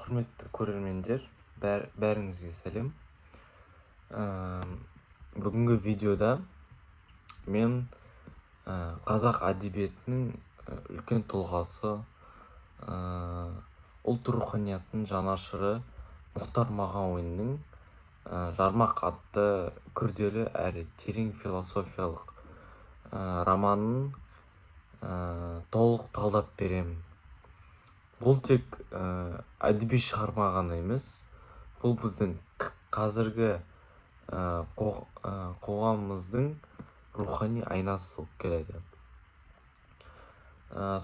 Құрметті көрермендер, бәріңізге сәлем. Бүгінгі видеода мен қазақ әдебиетінің үлкен тұлғасы, ұлт руханиятының жанашыры Мұхтар Мағауиннің Жармақ атты күрделі әрі терең философиялық романын толық талдап беремін. Бұл тек әдеби шығарма ғана емес, бұл біздің қазіргі қоғамымыздың рухани айнасы болып келеді.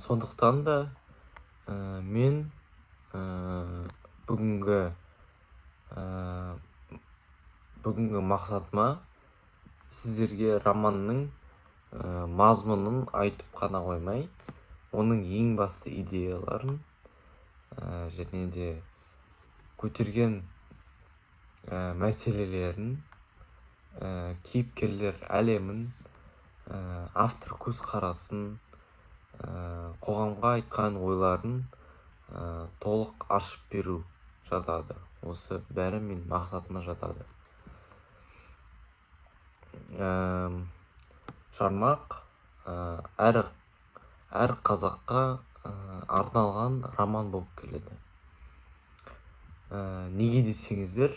Сондықтан да мен бүгінгі мақсатыма сіздерге романның мазмұнын айтып қана қоймай, оның ең басты идеяларын және де көтерген мәселелерін, кейіпкерлер әлемін, автор көзқарасын, қоғамға айтқан ойларын толық ашып беру жатады. Осы бәрі мен мақсатыма жатады. Жармақ әр қазаққа арналған роман болып келеді. Неге десеңіздер,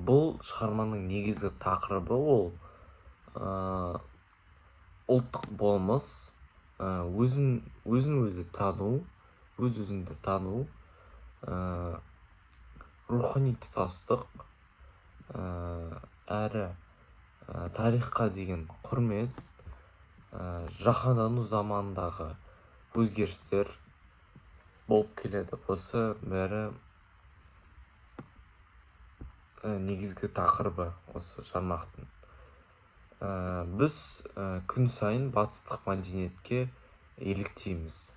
бұл шығарманың негізгі тақырыбы ол ұлттық болмыс, өзін-өзі тану, өз-өзіңді тану, рухани тұтастық, әрі тарихқа деген құрмет, жаһандану заманындағы өзгерістер болып келеді. Осы бәрі негізгі тақырыбы осы жармақтың. Біз күн сайын батыстық мәдениетке еліктейміз.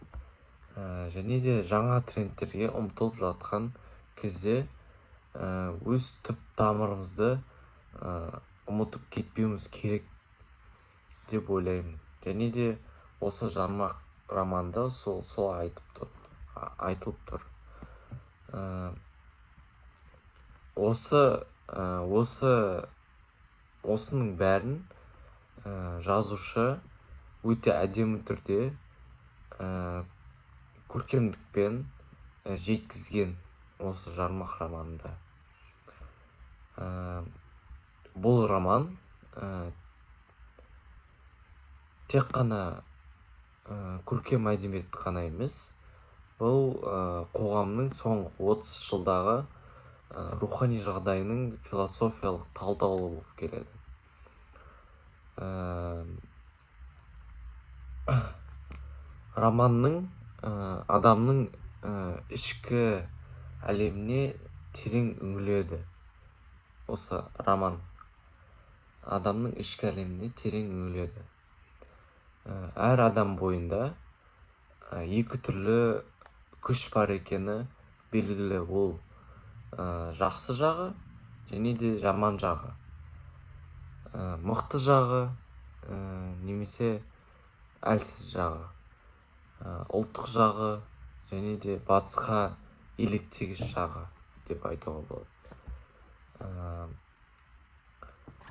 Және де жаңа трендтерге ұмтылып жатқан кезде өз түп тамырымызды ұмытып кетпеуіміз керек деп ойлаймын. Және де осы жармақ романда сол айтылып тұр. Осының бәрін жазушы өте әдемі түрде көркемдікпен жеткізген осы жармақ романында. Бұл роман тек қана көркем әдебиет қана емес, бұл қоғамның соңғы 30 жылдағы рухани жағдайының философиялық талдауы болып келеді. Романның адамның ішкі әлеміне терең үңіледі. Осы роман адамның ішкі әлеміне терең үңіледі. Әр адам бойында екі түрлі күш бар екені белгілі. Ол жақсы жағы және де жаман жағы, мықты жағы немесе әлсіз жағы, ұлттық жағы және де батысқа еліктегіш жағы деп айтуға болады.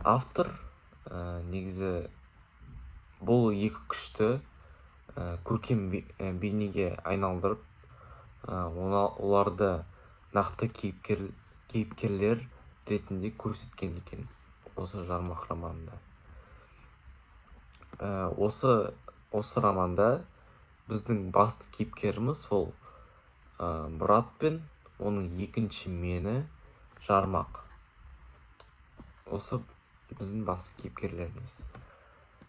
Автор негізі бұл екі күшті көркем бейнеге айналдырып, оларды нақты кейіпкерлер ретінде көрсеткен екен осы жармақ романында. Осы романда біздің басты кейіпкеріміз ол Мұрат пен оның екінші мені Жармақ. Осы біздің басты кейіпкерлеріміз.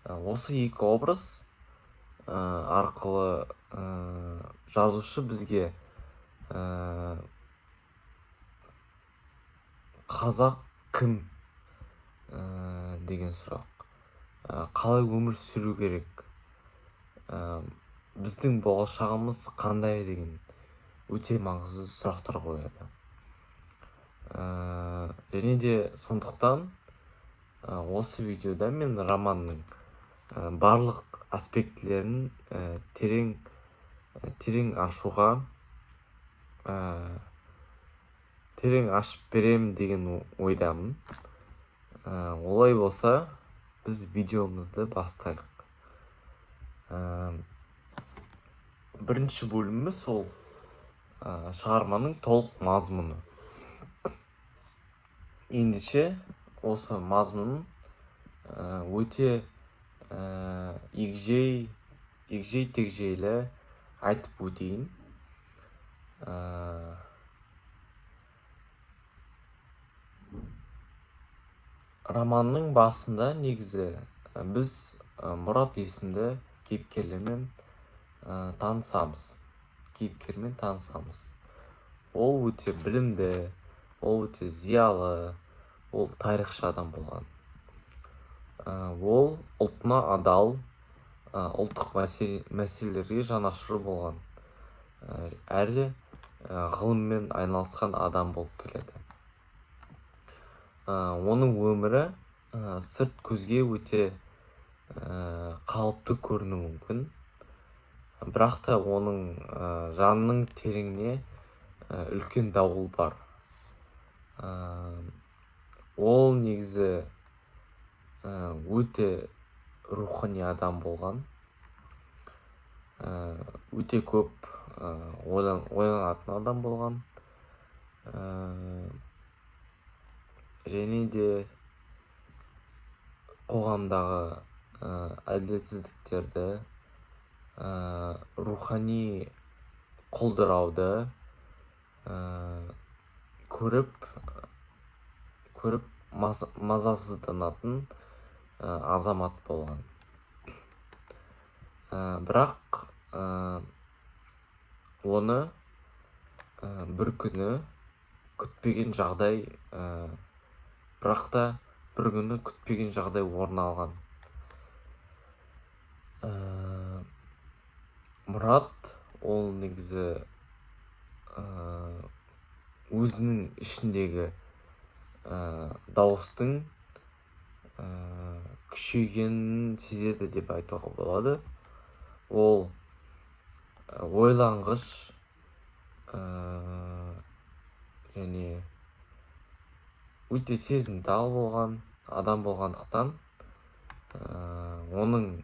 Осы екі образ арқылы жазушы бізге қазақ кім деген сұрақ, қалай өмір сүру керек, біздің болашағымыз қандай деген өте маңызды сұрақтар қояды. Және де сондықтан осы видеода мен романның барлық аспектілерін терең ашуға терең ашып берем деген ойдамын. Олай болса, біз видеомызды бастайық. Бірінші бөліміміз сол шығарманың толық мазмұны. Ендеше осы мазмұнын өте егжей-тегжейлі айтып өтейін. Романның басында негізі біз Мұрат есімді кейіпкермен танысамыз. Ол өте білімді, ол өте зиялы, ол тарихшы адам болған. Ол ұлтына адал, ұлттық мәселелерге жанашыр болған, әрі ғылыммен айналысқан адам болып келеді. Оның өмірі сырт көзге өте қалыпты көрінуі мүмкін, бірақ та оның жанының тереңіне үлкен дауыл бар. Ол негізі өте рухани адам болған, өте көп ойланатын адам болған, және де қоғамдағы әділетсіздіктерді, рухани құлдырауды көріп мазасызданатын азамат болған. Бірақ оны бір күні күтпеген жағдай орын алған. Мұрат ол негізі өзінің ішіндегі дауыстың күшейгенін сезеді деп айтуға болады. Ол ойланғыш және өте сезімтал болған адам болғандықтан, оның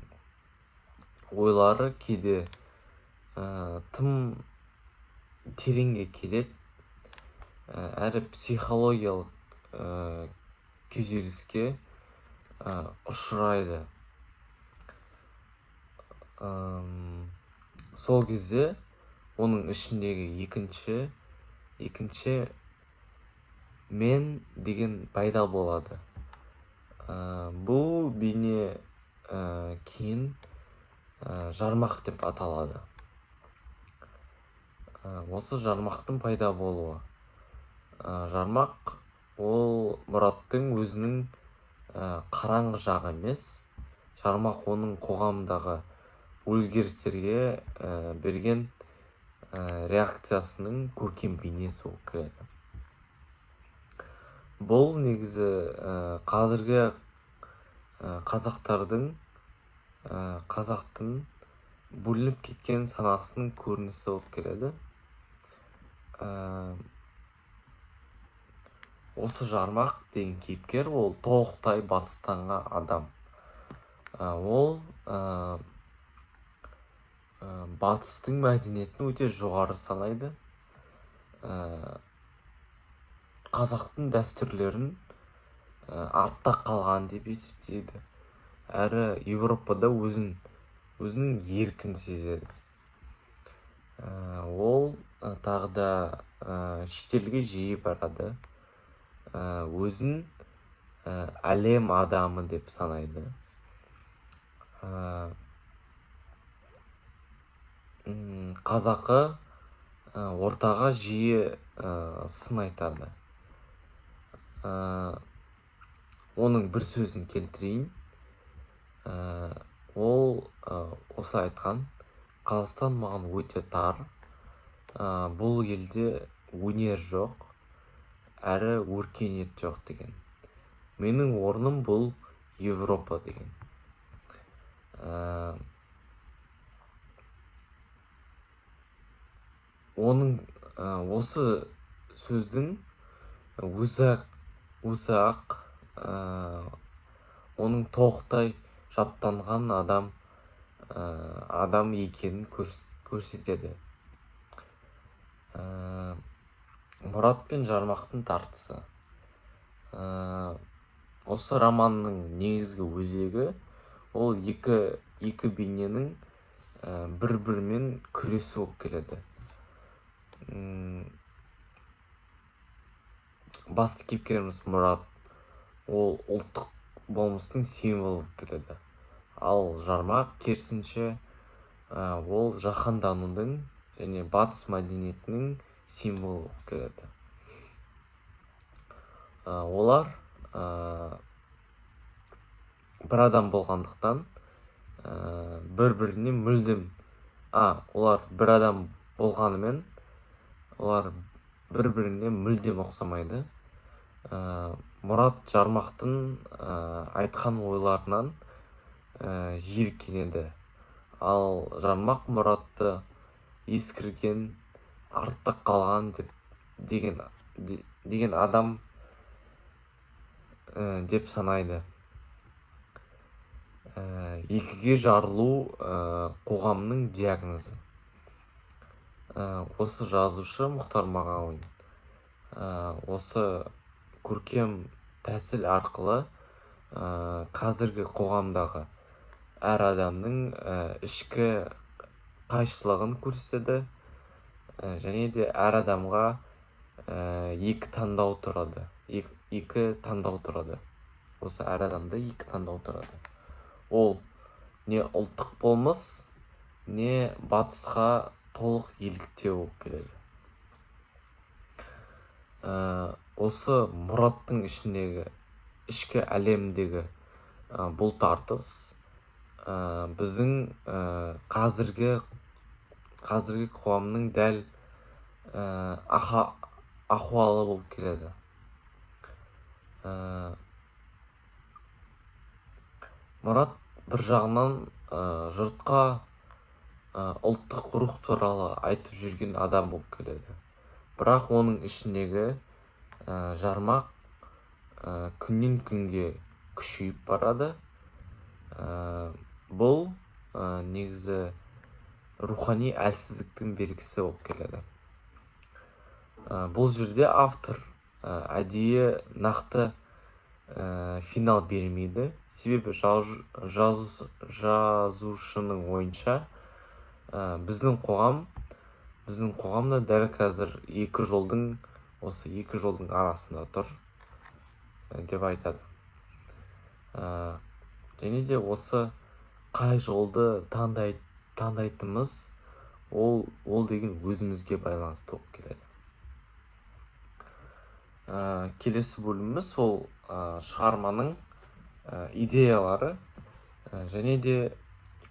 ойлары кейде тым тереңге кетеді, әрі психологиялық күйзеліске ұшырайды. Сол кезде оның ішіндегі екінші мен деген пайда болады. Бұл бейне кейін жармақ деп аталады. Осы жармақтың пайда болуы. Жармақ ол Мұраттың өзінің қараңғы жағы емес, жармақ оның қоғамдағы өзгерістерге берген реакциясының көркем бейнесі болып келеді. Бұл негізі қазіргі қазақтың бөлініп кеткен санасының көрінісі болып келеді. Осы жармақ деген кейіпкер ол толықтай батыстанған адам. Ол батыстың мәдениетін өте жоғары санайды. Қазақтың дәстүрлерін артта қалған деп есептейді. Әрі Европада өзінің еркін сезеді. Ол тағы да шетелге жиі барады. Өзін әлем адамы деп санайды. Қазақы ортаға жиі сын айтады. Оның бір сөзін келтірейін. Ол осы айтқан: Қазақстан маған өте тар, бұл елде өнер жоқ, әрі өркениет жоқ деген. Менің орным бұл Европа деген. Оның осы сөздің өзі-ақ оның толықтай жаттанған адам екенін көрсетеді. Мұрат пен Жармақтың тартысы. Осы романның негізгі өзегі ол екі бейненің бір-бірімен күресі болып келеді. Басты кейіпкеріміз Мұрат ол ұлттық болмыстың символы болып келеді. Ал Жармақ керісінше ол жаһанданудың және батыс мәдениетінің символы болып келеді. Олар бір адам болғандықтан бір-біріне мүлдем олар бір адам болғанымен олар бір-біріне мүлдем ұқсамайды. Мұрат Жармақтың айтқан ойларынан жиіркенеді, ал Жармақ Мұратты ескірген, артта қалған деген адам деп санайды. Екіге жарылу қоғамның диагнозы. Осы жазушы Мұхтар Мағауин осы көркем тәсіл арқылы қазіргі қоғамдағы әр адамның ішкі қайшылығын көрсетеді, және де әр адамға екі таңдау тұрады. Осы әр адамда екі таңдау тұрады. Ол не ұлттық болмыс, не батысқа толық еліктеу болып келеді. Осы Мұраттың ішкі әлемдегі бұл тартыс біздің қазіргі қоғамның дәл ахуалы болып келеді. Мұрат бір жағынан жұртқа ұлттық рух туралы айтып жүрген адам болып келеді. Бірақ оның ішіндегі Жармақ күннен күнге күшейіп барады. Бұл негізі рухани әлсіздіктің белгісі болып келеді. Бұл жерде автор әдейі нақты финал бермейді. Себебі жазушының ойынша біздің қоғамда дәл қазір екі жолдың арасында тұр деп айтады. Және де осы қай жолды таңдайтынымыз ол деген өзімізге байланысты болып келеді. Келесі бөліміміз ол шығарманың идеялары және де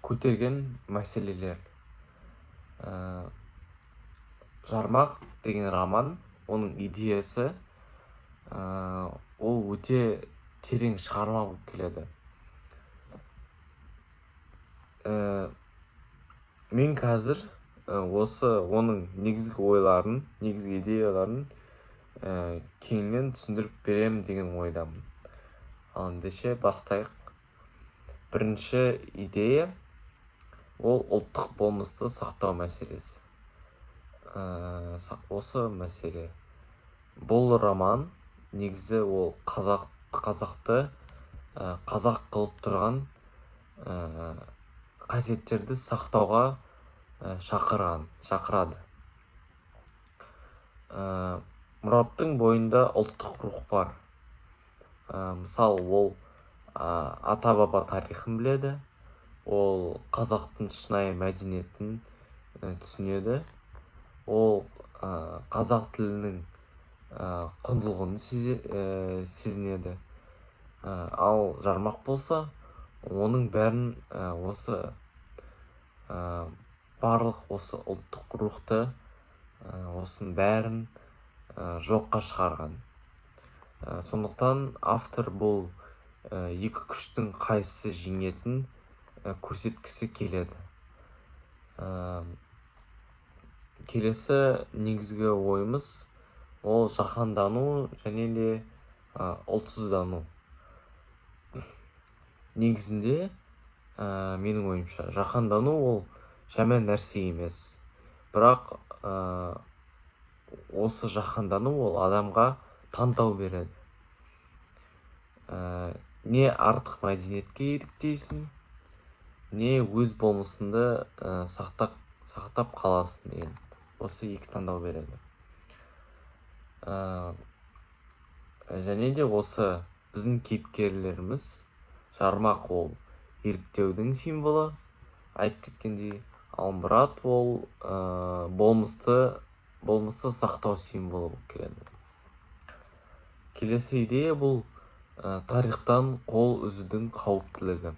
көтерген мәселелер. Жармақ деген роман, оның идеясы ол өте терең шығарма болып келеді. Мен қазір осы оның негізгі ойларын, негізгі идеяларын кеңінен түсіндіріп беремін деген ойдамын. Ал ендеше бастайық. Бірінші идея ол ұлттық болмысты сақтау мәселесі. Осы мәселе. Бұл роман негізі ол қазақты қазақ қылып тұрған қасиеттерді сақтауға шақырады. Мұраттың бойында ұлттық рух бар. Мысалы, ол ата-баба тарихын біледі, ол қазақтың шынайы мәдениетін түсінеді, ол қазақ тілінің құндылығын сезінеді. Ал Жармақ болса, оның бәрін барлық осы ұлттық рухты осының бәрін жоққа шығарған. Сондықтан автор бұл екі күштің қайсысы жеңетінін көрсеткісі келеді. келесі негізгі ойымыз ол жаһандану және де ұлтсыздану. Негізінде менің ойымша жаһандану ол жаман нәрсе емес, бірақ осы жаһандану ол адамға таңдау береді. Не артық мәдениетке еліктейсің, не өз болмысыңды сақтап қаласың деген. Осы екі таңдау береді. Және де осы біздің кейіпкерлеріміз Жармақ ол еліктеудің символы, айтып кеткендей, ал Мұрат ол болмысты сақтау символы болып келеді. Келесі идея бұл тарихтан қол үзудің қауіптілігі.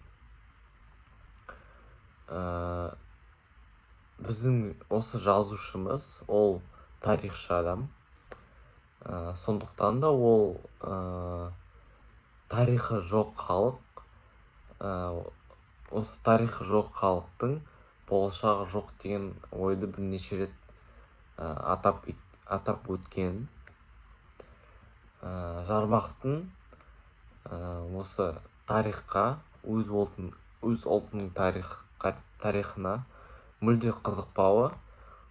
Біздің осы жазушымыз ол тарихшы адам. Сондықтан да ол тарихы жоқ халық, осы тарихы жоқ халықтың болашағы жоқ деген ойды бірнеше рет атап өткен. Жармақтың осы тарихқа, өз ұлтының тарихына мүлде қызықпауы,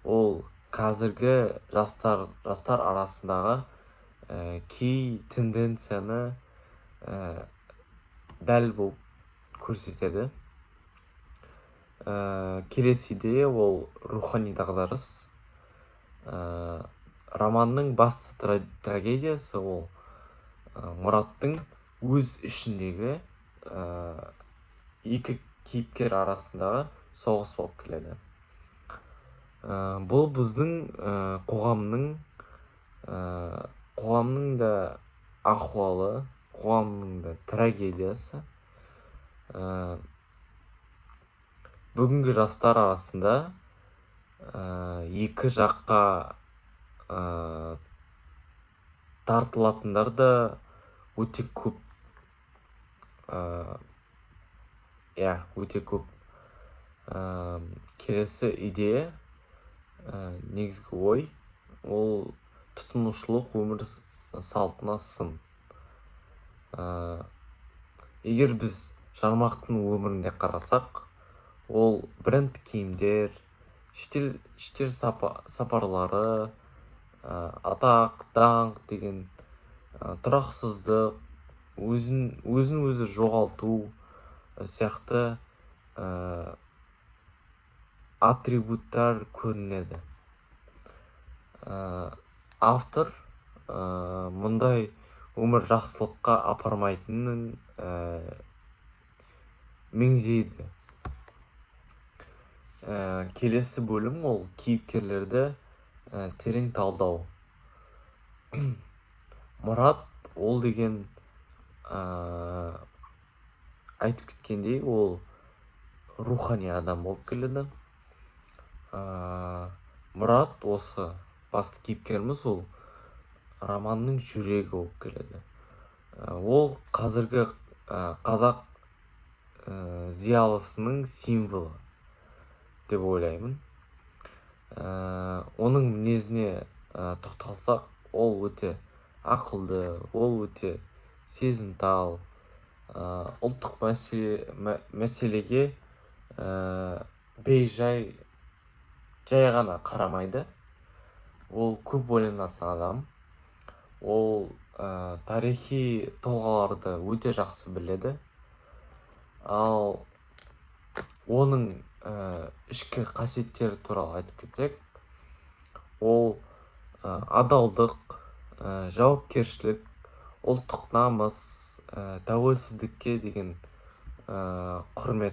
ол қазіргі жастар арасындағы кей тенденцияны дәл болып көрсетеді. Келесі идея ол рухани дағдарыс. Романның басты трагедиясы ол Мұраттың өз ішіндегі екі кейіпкер арасындағы соғыс болып келеді. Бұл біздің қоғамның да ахуалы, қоғамның да трагедиясы. Бүгінгі жастар арасында екі жаққа тартылатындар да өте көп. Өте көп. Келесі идея, негізгі ой, ол тұтынушылық өмір салтына сын. Егер біз Жармақтың өмірінде қарасақ, ол бренд киімдер, шетел сапарлары, атақ, даңқ деген тұрақсыздық, өзін өзі жоғалту сияқты атрибуттар көрінеді. Автор мұндай өмір жақсылыққа апармайтынын меңзейді. Келесі бөлім ол кейіпкерлерді терең талдау. Мұрат ол деген айтып кеткендей, ол рухани адам болып келеді. Мұрат осы басты кейіпкеріміз, ол романның жүрегі болып келеді. Ол қазіргі қазақ зиялысының символы деп ойлаймын. Оның мінезіне тоқталсақ, ол өте ақылды, ол өте сезімтал, ұлттық мәселеге бейжай жай ғана қарамайды. Ол көп ойланатын адам. Ол тарихи тұлғаларды өте жақсы біледі. Ал оның ішкі қасиеттері туралы айтып кетсек, ол адалдық, жауапкершілік, ұлттық намыс, тәуелсіздікке деген құрмет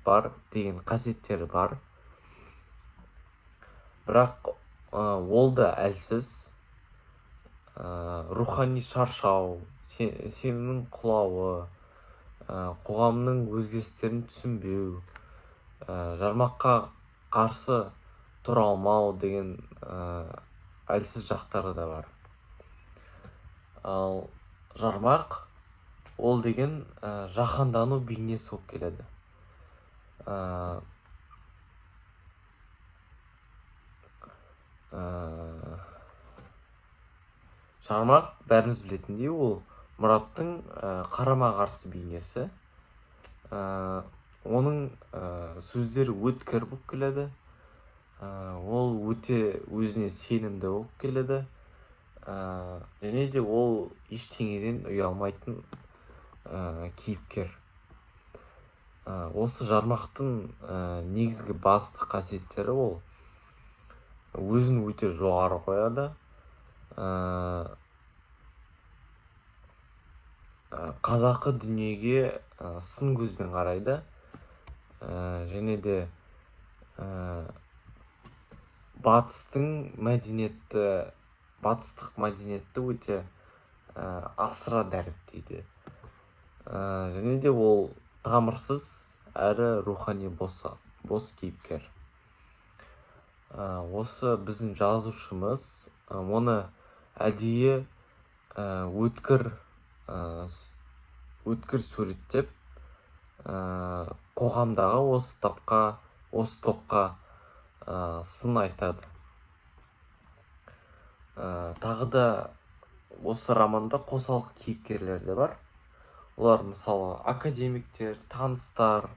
бар деген қасиеттері бар. Бірақ ол да әлсіз, рухани шаршау, сенімнің құлауы, қоғамның өзгерістерін түсінбеу, Жармаққа қарсы тұра алмау деген әлсіз жақтары да бар. Ал Жармақ ол деген жаһандану бейнесі болып келеді. Жармақ бәріміз білетіндей ол Мұраттың қарама-қарсы бейнесі. Оның сөздері өткір болып келеді. Ол өте өзіне сенімді болып келеді. Және де ол ештеңеден ұялмайтын кейіпкер. Осы Жармақтың негізгі басты қасиеттері ол өзін өте жоғары қояды. Қазақы дүниеге сын көзбен қарайды. Және де батыстық мәдениетті өте асыра дәріптейді. Және де ол тамырсыз әрі рухани бос кейіпкер. Осы біздің жазушымыз оны әдейі өткір суреттеп қоғамдағы осы топқа сын айтады. Тағы да осы романда қосалқы кейіпкерлер де бар. Олар мысалы академиктер, таныстар,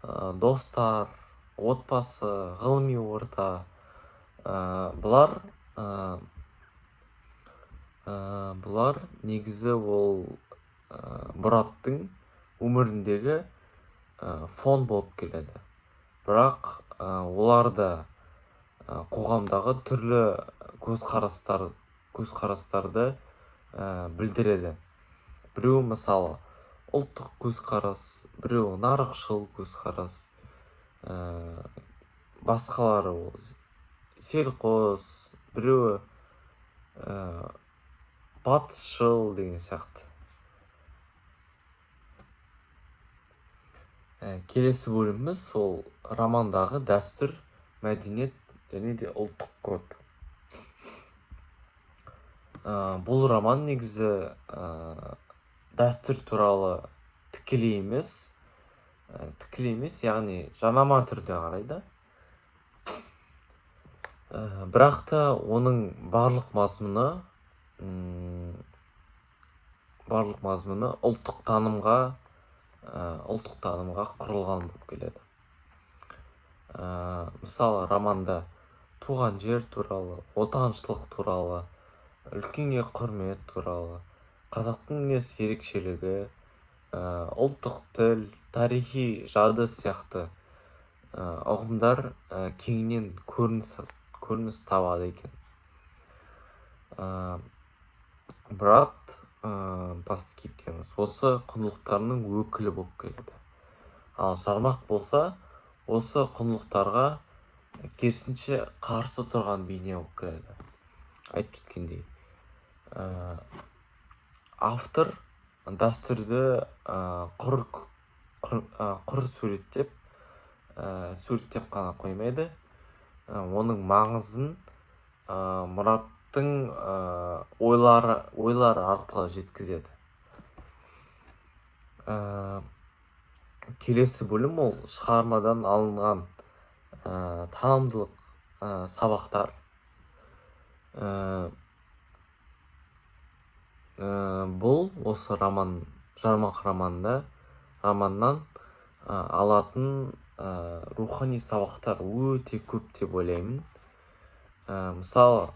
достар, отбасы, ғылыми орта. Бұлар негізі ол Мұраттың өміріндегі фон болып келеді. Бірақ олар да қоғамдағы түрлі көзқарастарды білдіреді. Біреу мысалы ұлттық көзқарас, біреу нарықшыл көзқарас, басқалары ол селқос, біреу батысшыл деген сияқты. Келесі бөліміміз ол романдағы дәстүр, мәдениет және де ұлттық код. Бұл роман негізі дәстүр туралы тікелей емес, яғни жанама түрде қарайды. Бірақ та оның барлық мазмұны ұлттық танымға құрылған болып келеді. Мысалы, романда туған жер туралы, отаншылық туралы, үлкенге құрмет туралы, қазақтың мінез ерекшелігі, ұлттық тіл, тарихи жады сияқты ұғымдар кеңінен көрініс табады екен. Мұрат басты кейіпкеріміз осы құндылықтарының өкілі болып келеді. Ал Жармақ болса, осы құндылықтарға керісінше қарсы тұрған бейне болып келеді. Айтып кеткендей, автор дәстүрді құр суреттеп қана қоймайды, оның маңызын Мұраттың ойлары арқылы жеткізеді. Келесі бөлім ол шығармадан алынған танымдылық сабақтар. Бұл осы Жармақ романнан алатын рухани сабақтар өте көп деп ойлаймын. Мысалы,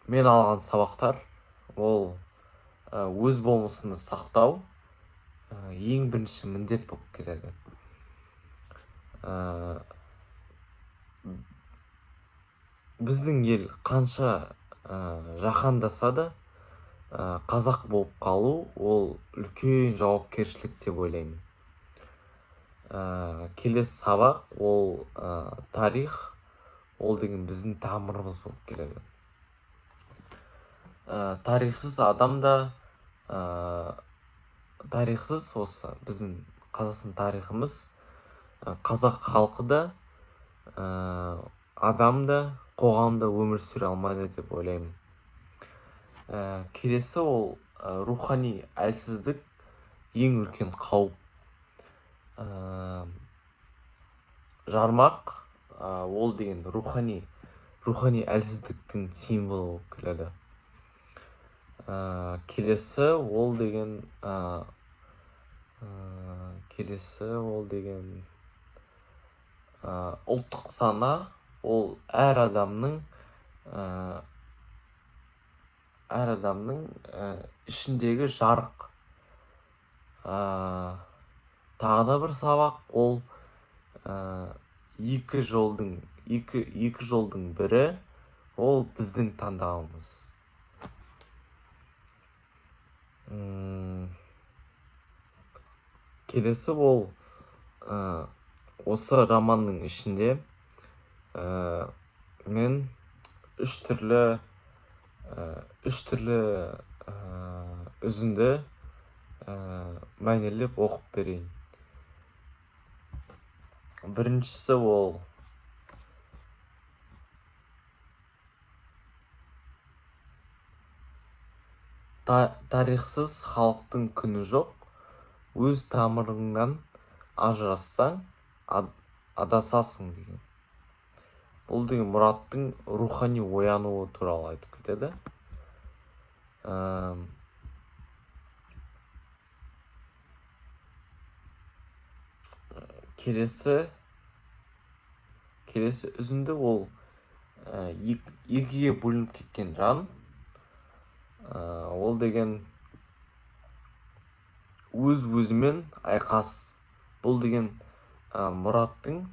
мен алған сабақтар ол өз болмысыңды сақтау ең бірінші міндет болып келеді. Біздің ел қанша жаһандаса да қазақ болып қалу ол үлкен жауапкершілік деп ойлаймын. Келесі сабақ ол тарих, ол деген біздің тамырымыз болып келеді. Тарихсыз адам да, тарихсыз осы біздің Қазақстан тарихымыз, қазақ халқы да, адам да, қоғамда өмір сүре алмайды деп ойлаймын. Келесі ол рухани әлсіздік ең үлкен қауіп. Жармақ ол деген рухани әлсіздіктің символы болып келеді. Келесі ол деген ұлттық сана, ол әр адамның ішіндегі жарық. Тағы да бір сабақ, ол екі жолдың бірі, ол біздің таңдауымыз. Келесі ол осы романның ішінде мен үш түрлі үзінді мәнерлеп оқып берейін. Біріншісі ол тарихсыз халықтың күні жоқ, өз тамырыңнан ажырассаң адасасың деген. Бұл деген Мұраттың рухани оянуы туралы айтып кетеді. Келесі үзінді ол екіге бөлініп кеткен жан. Ол деген өз-өзімен айқас. Бұл деген Мұраттың,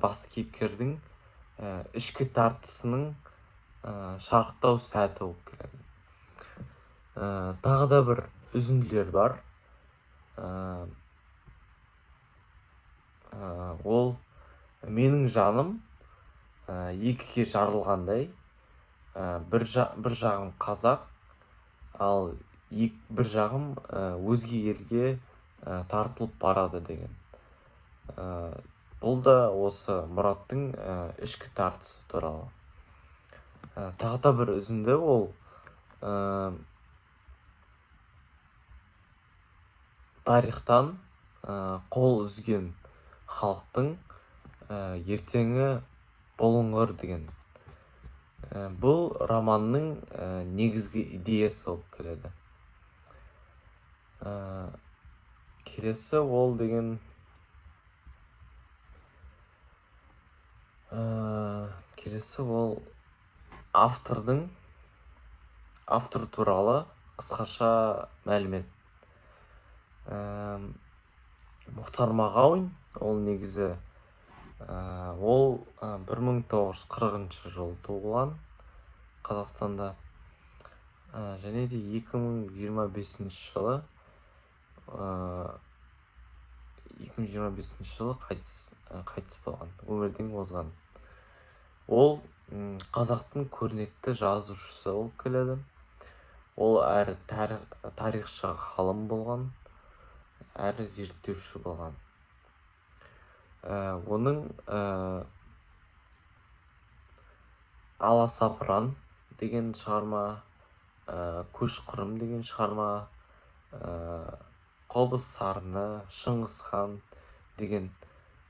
бас кейіпкердің ішкі тартысының шарықтау сәті болып келеді. Тағы да бір үзінділер бар. Ол менің жаным екіге жарылғандай, бір жағым қазақ, ал бір жағым өзге елге тартылып барады деген. Бұл да осы Мұраттың ішкі тартысы туралы. Тағы да бір үзінді, ол тарихтан қол үзген халықтың ертеңі бұлыңғыр деген. Бұл романның негізгі идеясы болып келеді. Келесі ол деген автор туралы қысқаша мәлімет. Мұхтар Мағауин, ол негізі ол 1940 жылы туылған Қазақстанда, және де 2025 жылы қайтыс болған, өмірден озған. Ол қазақтың көрнекті жазушысы болып келеді. Ол әрі тарихшы ғалым болған, әрі зерттеуші болған. Оның Аласапыран деген шығарма, Көшқұрым деген шығарма, Қобыз сарыны, Шыңғыс хан деген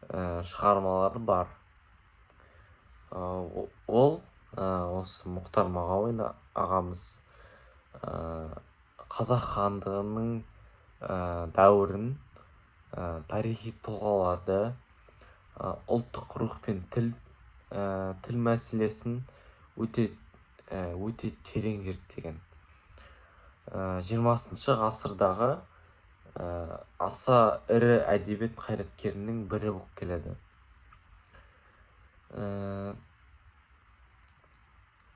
шығармалары бар. Ол осы Мұхтар Мағауин ағамыз қазақ хандығының дәуірін, тарихи тұлғаларды, ұлттық рух пен тіл мәселесін өте терең зерттеген. 20 ғасырдағы аса ірі әдебиет қайраткерінің бірі болып келеді.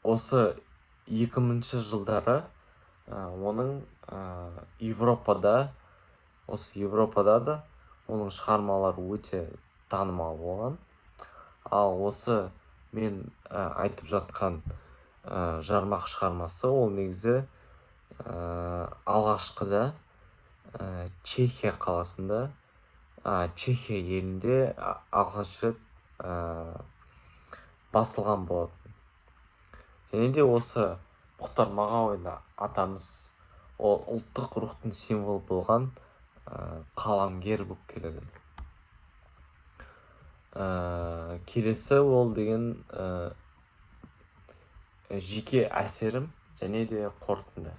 Осы 2000 жылдары оның Европада да оның шығармалары өте танымал болған. Ал осы мен айтып жатқан жармақ шығармасы, ол негізі алғашқыда Чехия қаласында, Чехия елінде алғаш рет басылған болатын. Және де осы Мұхтар Мағауин атамыз ол ұлттық рухтың символы болған қаламгер болып келеді. Келесі ол деген жеке әсерім және де қорытынды.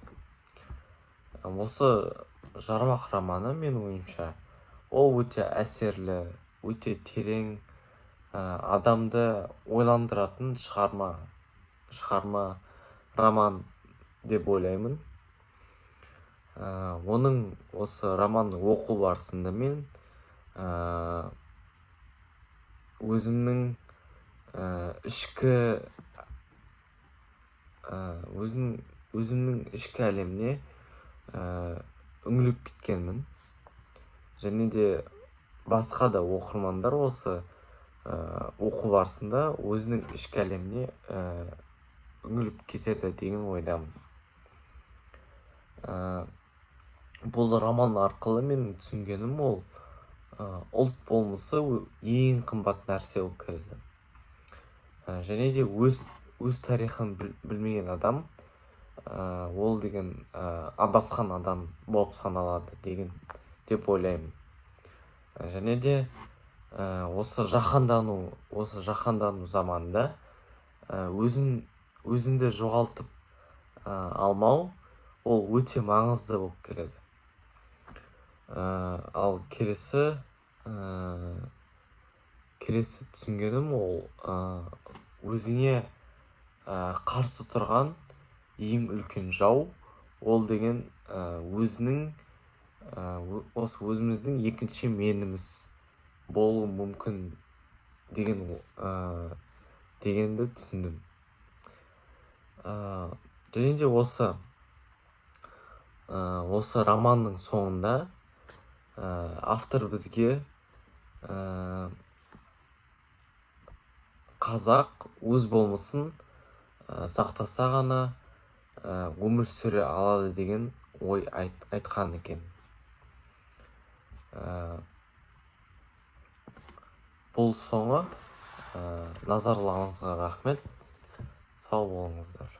Осы Жармақ романы менің ойымша ол өте әсерлі, өте терең, адамды ойландыратын шығарма роман деп ойлаймын. Оның осы романды оқу барысында мен өзімнің өзімнің ішкі әлеміне үңіліп кеткенмін. Және де басқа да оқырмандар осы оқу барысында өзінің ішкі әлеміне үңіліп кетеді деген ойдамын. Бұл роман арқылы мен түсінгенім ол ұлт болмысы ең қымбат нәрсе болып келді. Және де өз тарихын білмеген адам ол деген адасқан адам болып саналады деп ойлаймын. Және де осы жаһандану заманында өзіңді жоғалтып алмау ол өте маңызды болып келеді. Ал келесі түсінгенім ол өзіңе қарсы тұрған ең үлкен жау ол деген өзіміздің екінші меніміз болуы мүмкін дегенді түсіндім. Және де осы романның соңында автор бізге қазақ өз болмысын сақтаса ғана өмір сүре алады деген ой айтқан екен. Бұл соңы назарларыңызға рахмет. Сау болыңыздар.